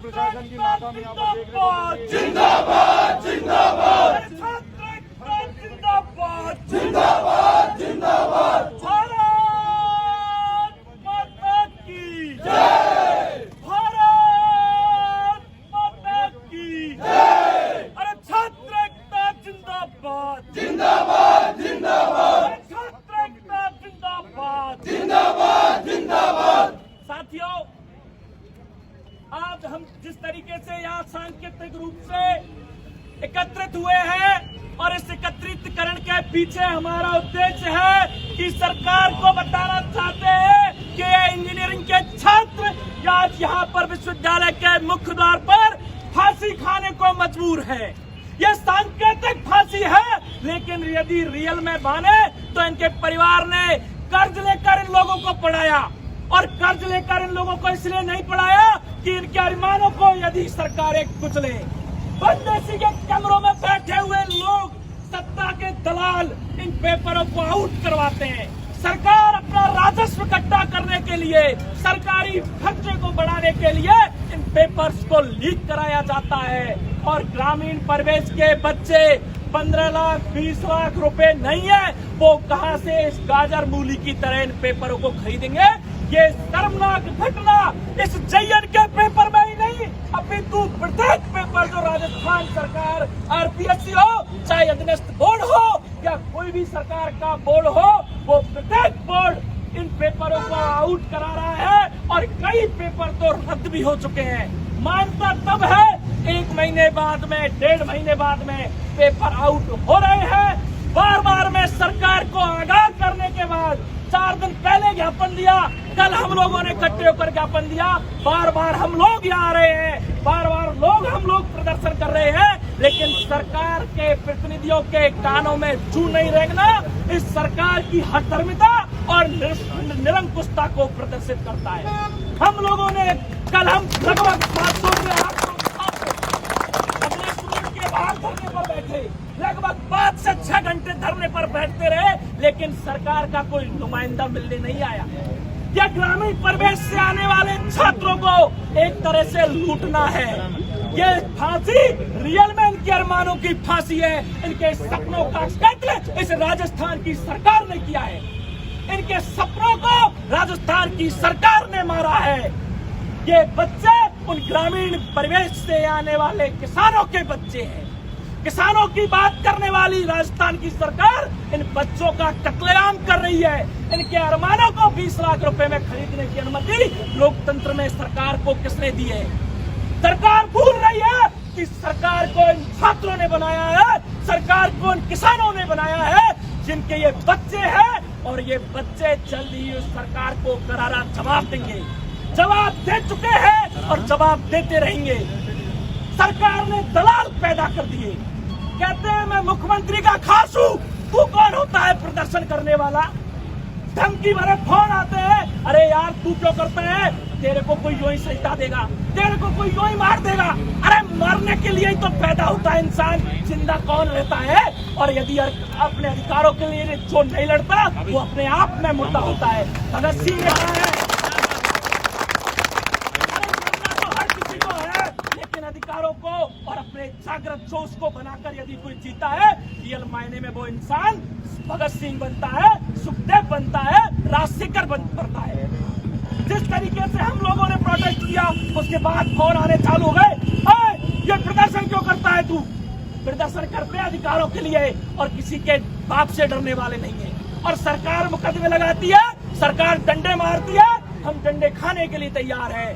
प्रशासन की नाकामी यहाँ पर देखने को मिल रही है। जिंदाबाद जिंदाबाद जिंदाबाद जिंदाबाद जिंदाबाद भारत माता की जय, भारत माता की जय। अरे छात्र एकता जिंदाबाद जिंदाबाद जिंदाबाद, छात्र एकता जिंदाबाद जिंदाबाद जिंदाबाद। साथियों, आज हम जिस तरीके से यहाँ सांकेतिक रूप से एकत्रित हुए हैं और इस एकत्रितकरण के पीछे हमारा उद्देश्य है कि सरकार को बताना चाहते हैं कि ये इंजीनियरिंग के छात्र आज यहाँ पर विश्वविद्यालय के मुख्य द्वार पर फांसी खाने को मजबूर है। ये सांकेतिक फांसी है, लेकिन यदि रियल में माने तो इनके परिवार ने कर्ज लेकर इन लोगों को पढ़ाया, और कर्ज लेकर इन लोगों को इसलिए नहीं पढ़ाया कि इनके अरमानों को यदि सरकारें कुचले। बंदेसी के कमरों में बैठे हुए लोग, सत्ता के दलाल इन पेपरों को आउट करवाते हैं। सरकार अपना राजस्व इकट्ठा करने के लिए, सरकारी खर्चे को बढ़ाने के लिए इन पेपर्स को लीक कराया जाता है, और ग्रामीण परिवेश के बच्चे 15 लाख 20 लाख रुपए नहीं है, वो कहां से इस गाजर मूली की तरह इन पेपरों को खरीदेंगे। ये शर्मनाक घटना इस जयन के पेपर में ही नहीं, अपितु प्रत्येक पेपर जो राजस्थान सरकार आरपीएससी हो, चाहे अधीनस्थ बोर्ड हो या कोई भी सरकार का बोर्ड हो, वो प्रत्येक बोर्ड इन पेपरों को आउट करा रहा है, और कई पेपर तो रद्द भी हो चुके हैं। मानता तब है 1 महीने बाद में, 1.5 महीने बाद में पेपर आउट हो रहे हैं। बार बार में सरकार को आगाह करने के बाद 4 दिन पहले ज्ञापन दिया, कल हम लोगों ने इकट्ठे होकर ज्ञापन दिया, बार बार हम लोग यहाँ आ रहे हैं, बार बार हम लोग प्रदर्शन कर रहे हैं, लेकिन सरकार के प्रतिनिधियों के कानों में जू नहीं रेंगना इस सरकार की हठधर्मिता और निरंकुशता को प्रदर्शित करता है। हम लोगों ने कल लगभग 700 से 800 अपने स्टूडेंट के बाहर धरने पर बैठे, लगभग 5 से 6 घंटे धरने पर बैठते रहे, लेकिन सरकार का कोई नुमाइंदा मिलने नहीं आया। यह ग्रामीण परिवेश से आने वाले छात्रों को एक तरह से लूटना है। ये फांसी रियल में इनके अरमानों की फांसी है, इनके सपनों का कत्ल इस राजस्थान की सरकार ने किया है। इनके सपनों को राजस्थान की सरकार ने मारा है। ये बच्चे उन ग्रामीण परिवेश से आने वाले किसानों के बच्चे हैं। किसानों की बात करने वाली राजस्थान की सरकार इन बच्चों का कत्लेआम कर रही है। इनके अरमानों को 20 लाख रुपए में खरीदने की अनुमति लोकतंत्र में सरकार को किसने दी है? सरकार भूल रही है कि सरकार को इन छात्रों ने बनाया है, सरकार को इन किसानों ने बनाया है, जिनके ये बच्चे हैं, और ये बच्चे जल्द ही उस सरकार को करारा जवाब देंगे। जवाब दे चुके हैं और जवाब देते रहेंगे। सरकार ने दलाल पैदा कर दिए। कहते हैं मैं मुख्यमंत्री का खास हूँ, तू कौन होता है प्रदर्शन करने वाला? धमकी भरे फोन आते हैं, अरे यार तू क्यों करता है, तेरे को कोई यूं ही सजदा देगा, तेरे को कोई यूं ही मार देगा। अरे मरने के लिए ही तो पैदा होता है इंसान, जिंदा कौन रहता है? और यदि अपने अधिकारों के लिए जो नहीं लड़ता वो अपने आप में मुर्दा होता है। भगत सिंह ने कहा है, अधिकारों को और अपने जागृत जोश को बनाकर यदि कोई जीता है, रियल मायने में वो इंसान भगत सिंह बनता है, सुखदेव बनता है, राजशेखर बनता है। जिस तरीके से हम लोगों ने प्रोटेस्ट किया, उसके बाद फोन आने चालू हो गए, ये प्रदर्शन क्यों करता है तू? प्रदर्शन करते हैं अधिकारों के लिए, और किसी के बाप से डरने वाले नहीं है। और सरकार मुकदमे लगाती है, सरकार डंडे मारती है, हम डंडे खाने के लिए तैयार है,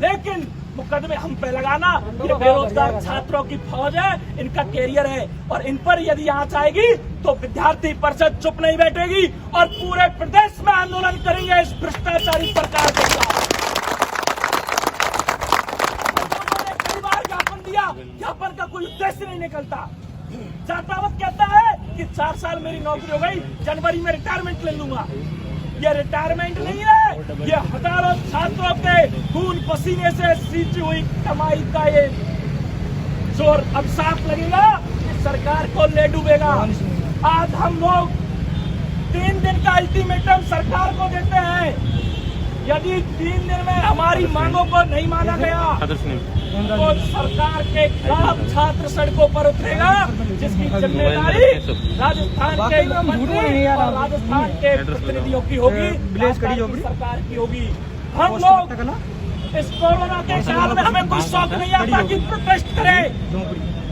लेकिन मुकदमे हम पे लगाना, ये बेरोजगार छात्रों की फौज है, इनका कैरियर है, और इन पर यदि आंच आएगी तो विद्यार्थी परिषद चुप नहीं बैठेगी और पूरे प्रदेश में आंदोलन करेंगे इस भ्रष्टाचारी सरकार के खिलाफ। कई बार ज्ञापन दिया, ज्ञापन का कोई उद्देश्य नहीं निकलता। जाटावत कहता है कि 4 साल मेरी नौकरी हो गई, जनवरी में रिटायरमेंट ले लूंगा। ये रिटायरमेंट नहीं है, ये हजारों छात्रों के खून पसीने से सींची हुई कमाई का ये जोर अब साफ लगेगा कि सरकार को ले डूबेगा। आज हम लोग 3 दिन का अल्टीमेटम सरकार को देते हैं यदि 3 दिन में हमारी मांगों को नहीं माना गया तो सरकार के खिलाफ छात्र सड़कों पर उतरेगा, जिसकी जिम्मेदारी राजस्थान के मंत्री और राजस्थान के प्रतिनिधियों की होगी, सरकार की होगी। हम लोग इस कोरोना के काल में हमें कोई शौक नहीं आता कि प्रोटेस्ट करें,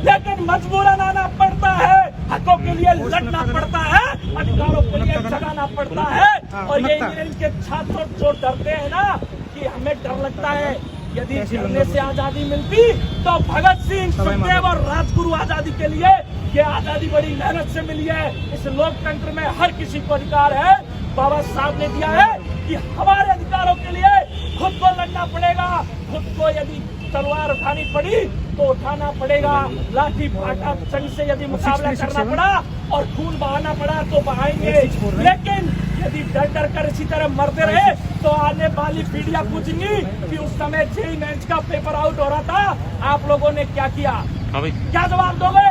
लेकिन मजबूरन आना पड़ता है, हकों के लिए लड़ना पड़ता है, अधिकारों के लिए जगाना पड़ता है। और ये इंजीनियरिंग के छात्र जो डरते हैं ना कि हमें डर लगता है, यदि डरने से आजादी मिलती तो भगत सिंह, सुखदेव और राजगुरु आजादी के लिए, ये आजादी बड़ी मेहनत से मिली है। इस लोकतंत्र में हर किसी को अधिकार है। बाबा साहब ने दिया है कि हमारे अधिकारों के लिए खुद को लड़ना पड़ेगा, खुद को यदि तलवार उठानी पड़ी तो उठाना पड़ेगा, लाठी भाटा संग से यदि मुकाबला करना पड़ा और खून बहाना पड़ा तो बहाएंगे। लेकिन यदि डर डर कर इसी तरह मरते रहे तो आने वाली पीढ़ियां पूछेंगी कि उस समय जेईई मेंस का पेपर आउट हो रहा था, आप लोगों ने क्या किया? क्या जवाब दोगे?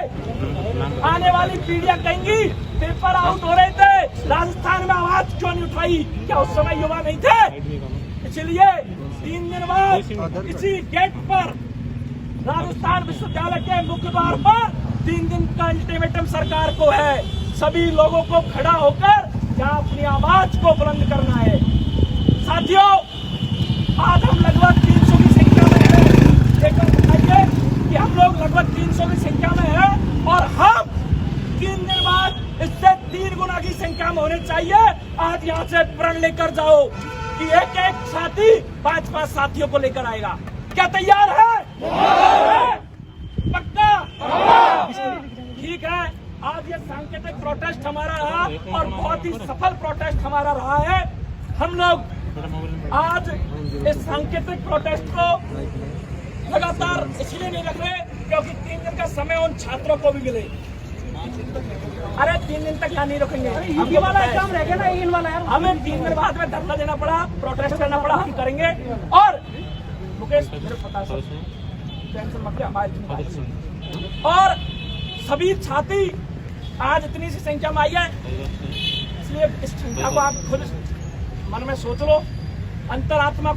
आने वाली पीढ़ियां कहेंगी पेपर आउट हो रहे थे, राजस्थान में आवाज क्यों नहीं उठाई? क्या उस समय युवा नहीं थे? इसलिए 3 दिन बाद इसी गेट पर, राजस्थान विश्वविद्यालय के मुख्य द्वार पर 3 दिन का अल्टीमेटम सरकार को है। सभी लोगों को खड़ा होकर यहाँ अपनी आवाज को बुलंद करना है। साथियों, आज हम लगभग 300 की संख्या में हैं। लेकर बताइए कि हम लोग लगभग 300 की संख्या में हैं और हम 3 दिन बाद इससे 3 गुना की संख्या में होने चाहिए। आज यहाँ से प्रण लेकर जाओ कि एक एक साथी 5-5 साथियों को लेकर आएगा। क्या तैयार है? पक्का? ठीक है। आज ये सांकेतिक प्रोटेस्ट हमारा रहा और बहुत ही सफल प्रोटेस्ट हमारा रहा है। हम लोग आज इस सांकेतिक प्रोटेस्ट को लगातार इसलिए नहीं रख रहे क्योंकि 3 दिन का समय उन छात्रों को भी मिले। अरे 3 दिन तक यहाँ नहीं रुकेंगे, ये वाला काम रह गया ना, इन वाला यार। हमें 3 दिन बाद में धरना देना पड़ा, प्रोटेस्ट करना पड़ा, हम करेंगे। और मुकेश टेंशन मत ले, हमारी और सभी छात्री आज इतनी सी संख्या में आई है, इसलिए इस संख्या को आप खुद मन में सोच लो, अंतरात्मा